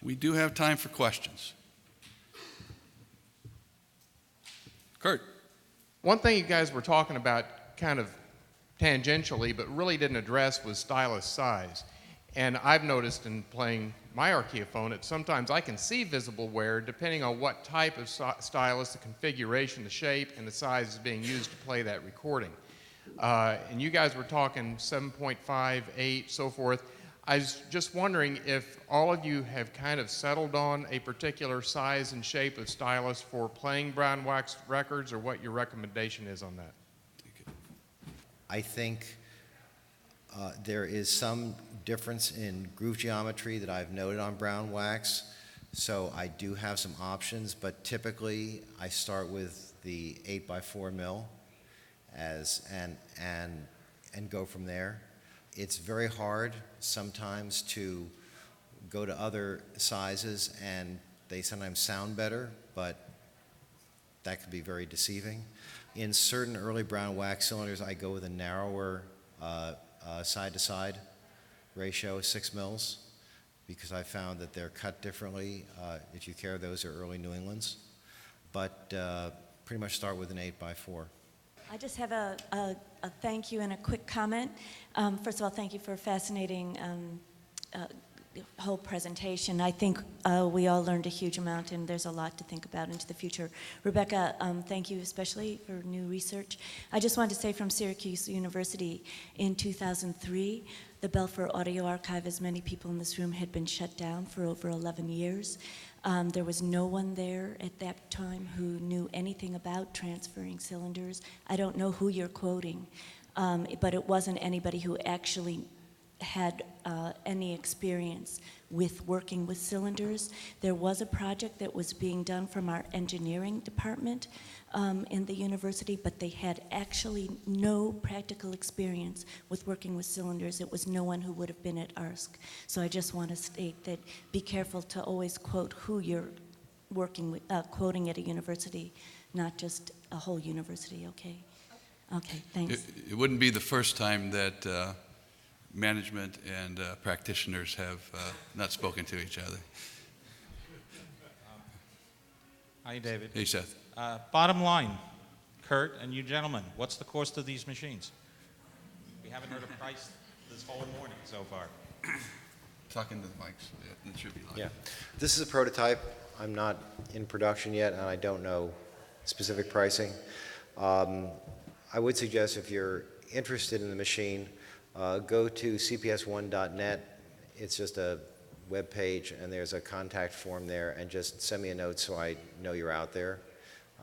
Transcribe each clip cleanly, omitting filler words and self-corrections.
We do have time for questions. Kurt. One thing you guys were talking about kind of tangentially, but really didn't address, was stylus size. And I've noticed in playing my Archaeophone that sometimes I can see visible wear depending on what type of stylus, the configuration, the shape, and the size is being used to play that recording. And you guys were talking 7.5, 8, so forth. I was just wondering if all of you have kind of settled on a particular size and shape of stylus for playing brown wax records, or what your recommendation is on that. I think there is some difference in groove geometry that I've noted on brown wax, so I do have some options, but typically I start with the 8x4 mil and go from there. It's very hard sometimes to go to other sizes, and they sometimes sound better, but that can be very deceiving. In certain early brown wax cylinders, I go with a narrower side-to-side ratio, 6 mils, because I found that they're cut differently. If you care, those are early New Englands. But pretty much start with an 8x4. I just have a thank you and a quick comment. First of all, thank you for a fascinating whole presentation. I think we all learned a huge amount, and there's a lot to think about into the future. Rebecca, thank you especially for new research. I just wanted to say from Syracuse University in 2003, the Belfer Audio Archive, as many people in this room, had been shut down for over 11 years. There was no one there at that time who knew anything about transferring cylinders. I don't know who you're quoting, but it wasn't anybody who actually had any experience with working with cylinders. There was a project that was being done from our engineering department in the university, but they had actually no practical experience with working with cylinders. It was no one who would have been at ARSC. So I just want to state that be careful to always quote who you're working with, quoting at a university, not just a whole university, okay? Okay, thanks. It wouldn't be the first time that management and practitioners have not spoken to each other. Hi, David. Hey, Seth. Bottom line, Kurt and you gentlemen, what's the cost of these machines? We haven't heard a price this whole morning so far. Talking to the mics. Yeah, it should be live. Yeah. This is a prototype. I'm not in production yet, and I don't know specific pricing. I would suggest if you're interested in the machine, go to cps1.net. It's just a web page, and there's a contact form there, and just send me a note so I know you're out there,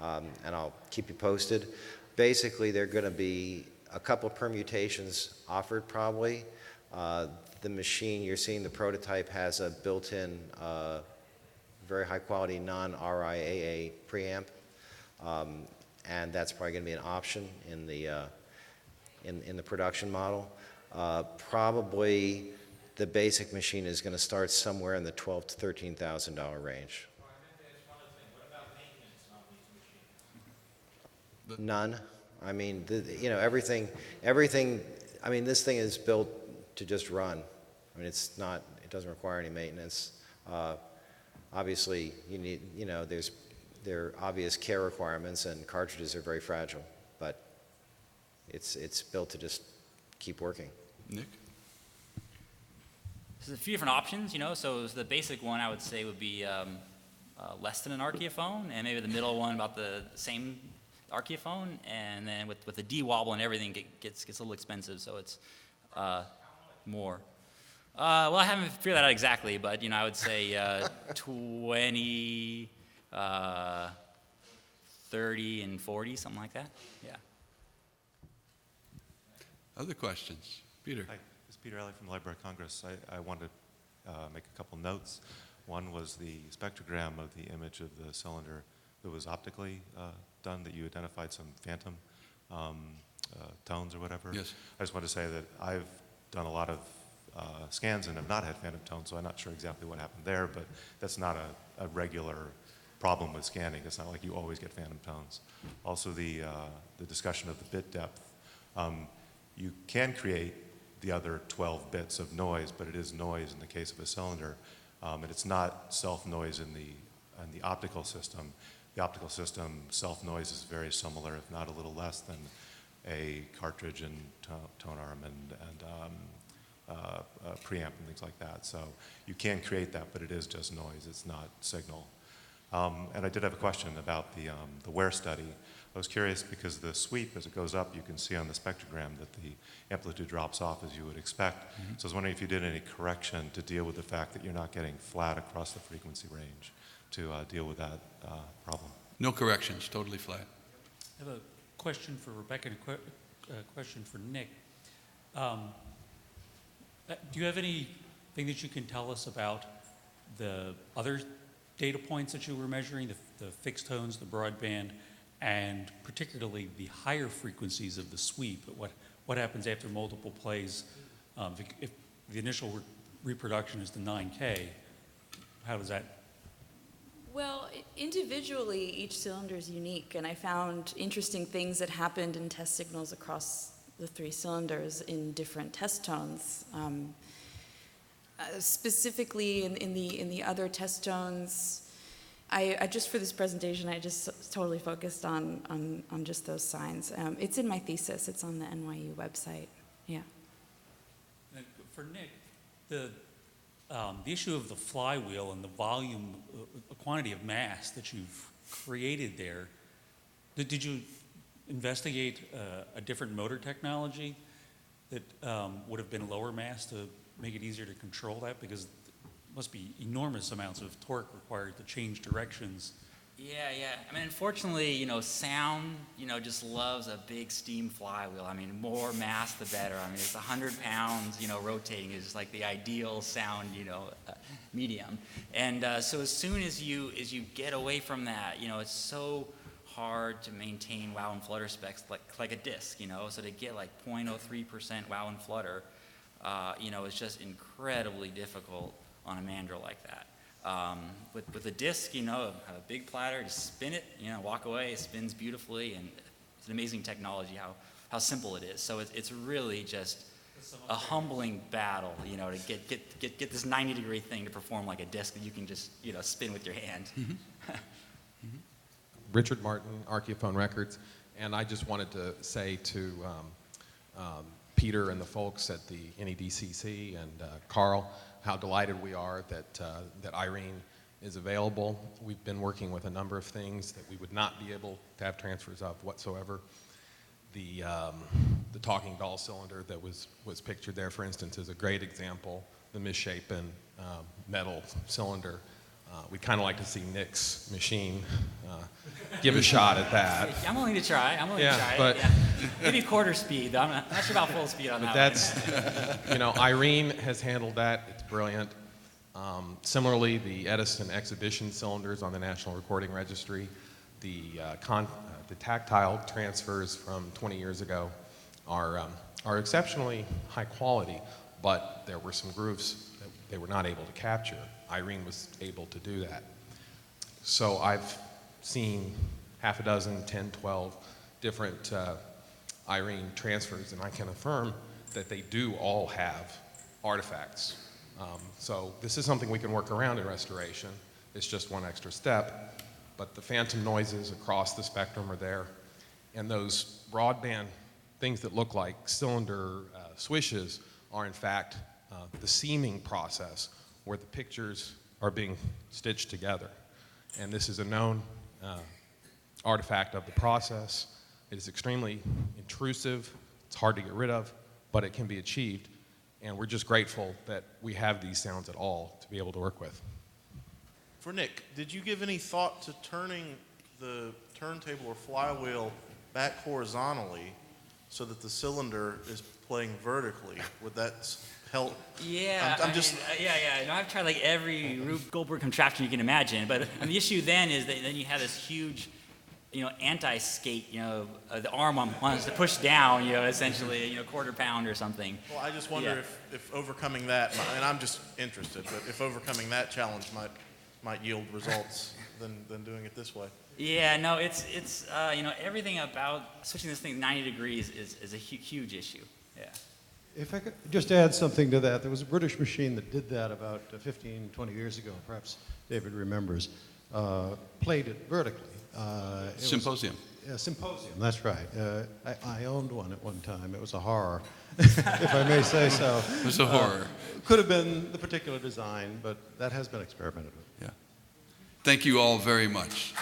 and I'll keep you posted. Basically, there are going to be a couple permutations offered probably. The machine you're seeing, the prototype, has a built-in very high-quality non-RIAA preamp, and that's probably going to be an option in the production model. Probably the basic machine is going to start somewhere in the $12,000 to $13,000 range. None. I mean, everything. I mean, this thing is built to just run. I mean, it doesn't require any maintenance. Obviously, there are obvious care requirements, and cartridges are very fragile, but it's built to just keep working. Nick? There's a few different options, so the basic one I would say would be less than an Archaeophone, and maybe the middle one about the same Archaeophone, and then with the D-wobble and everything, it gets a little expensive, so it's more. Well, I haven't figured that out exactly, but I would say 20, 30, and 40, something like that. Yeah. Other questions? Peter. Hi, this is Peter Alley from the Library of Congress. I wanted to make a couple notes. One was the spectrogram of the image of the cylinder that was optically done, that you identified some phantom tones or whatever. Yes. I just want to say that I've done a lot of scans and have not had phantom tones, so I'm not sure exactly what happened there, but that's not a regular problem with scanning. It's not like you always get phantom tones. Also, the discussion of the bit depth. You can create the other 12 bits of noise, but it is noise in the case of a cylinder. And it's not self-noise in the optical system. The optical system self-noise is very similar, if not a little less than a cartridge and tone arm and preamp and things like that. So you can create that, but it is just noise. It's not signal. And I did have a question about the wear study. I was curious because the sweep, as it goes up, you can see on the spectrogram that the amplitude drops off as you would expect. So I was wondering if you did any correction to deal with the fact that you're not getting flat across the frequency range to deal with that problem. No corrections, totally flat. I have a question for Rebecca and a question for Nick. Do you have anything that you can tell us about the other data points that you were measuring, the fixed tones, the broadband, and particularly the higher frequencies of the sweep? What happens after multiple plays? If the initial reproduction is the 9K, how does that? Well, individually, each cylinder is unique, and I found interesting things that happened in test signals across the 3 cylinders in different test tones. Specifically in the other test tones, I just for this presentation, I just totally focused on just those signs. It's in my thesis. It's on the NYU website. Yeah. And for Nick, the issue of the flywheel and the volume, quantity of mass that you've created there, did you investigate a different motor technology that would have been lower mass to make it easier to control that? Because there must be enormous amounts of torque required to change directions. Yeah. I mean, unfortunately, sound, just loves a big steam flywheel. I mean, more mass, the better. I mean, it's 100 pounds, rotating is like the ideal sound, medium. And so as soon as you get away from that, it's so hard to maintain wow and flutter specs like a disc, So to get like 0.03% wow and flutter, it's just incredibly difficult on a mandrel like that. With a disc, have a big platter, just spin it, walk away, it spins beautifully, and it's an amazing technology how simple it is. So it's really just a humbling battle, to get this 90-degree thing to perform like a disc that you can just, spin with your hand. Richard Martin, Archaeophone Records, and I just wanted to say to Peter and the folks at the NEDCC and Carl how delighted we are that Irene is available. We've been working with a number of things that we would not be able to have transfers of whatsoever. The talking doll cylinder that was pictured there, for instance, is a great example. The misshapen metal cylinder. We'd kind of like to see Nick's machine give a shot at that. I'm willing to try. But Maybe quarter speed. I'm not sure about full speed on that. That's, Irene has handled that. It's brilliant. Similarly, the Edison exhibition cylinders on the National Recording Registry, the tactile transfers from 20 years ago are exceptionally high quality, but there were some grooves that they were not able to capture. Irene was able to do that. So I've seen half a dozen, 10, 12 different Irene transfers, and I can affirm that they do all have artifacts. So this is something we can work around in restoration. It's just one extra step, but the phantom noises across the spectrum are there, and those broadband things that look like cylinder swishes are in fact the seaming process where the pictures are being stitched together. And this is a known artifact of the process. It is extremely intrusive, it's hard to get rid of, but it can be achieved. And we're just grateful that we have these sounds at all to be able to work with. For Nick, did you give any thought to turning the turntable or flywheel back horizontally so that the cylinder is playing vertically? Would that help? Yeah, I've tried like every Rube Goldberg contraption you can imagine, but the issue then is that then you have this huge, anti-skate, the arm wants to push down, essentially, quarter pound or something. Well, I just wonder if overcoming that, and I'm just interested, but if overcoming that challenge might yield results than doing it this way. Yeah, no, it's everything about switching this thing 90 degrees is a huge issue. Yeah. If I could just add something to that, there was a British machine that did that about 15, 20 years ago, perhaps David remembers, played it vertically. Symposium. Yeah, Symposium, that's right. I owned one at one time. It was a horror, if I may say so. It was a horror. Could have been the particular design, but that has been experimented with. Yeah. Thank you all very much.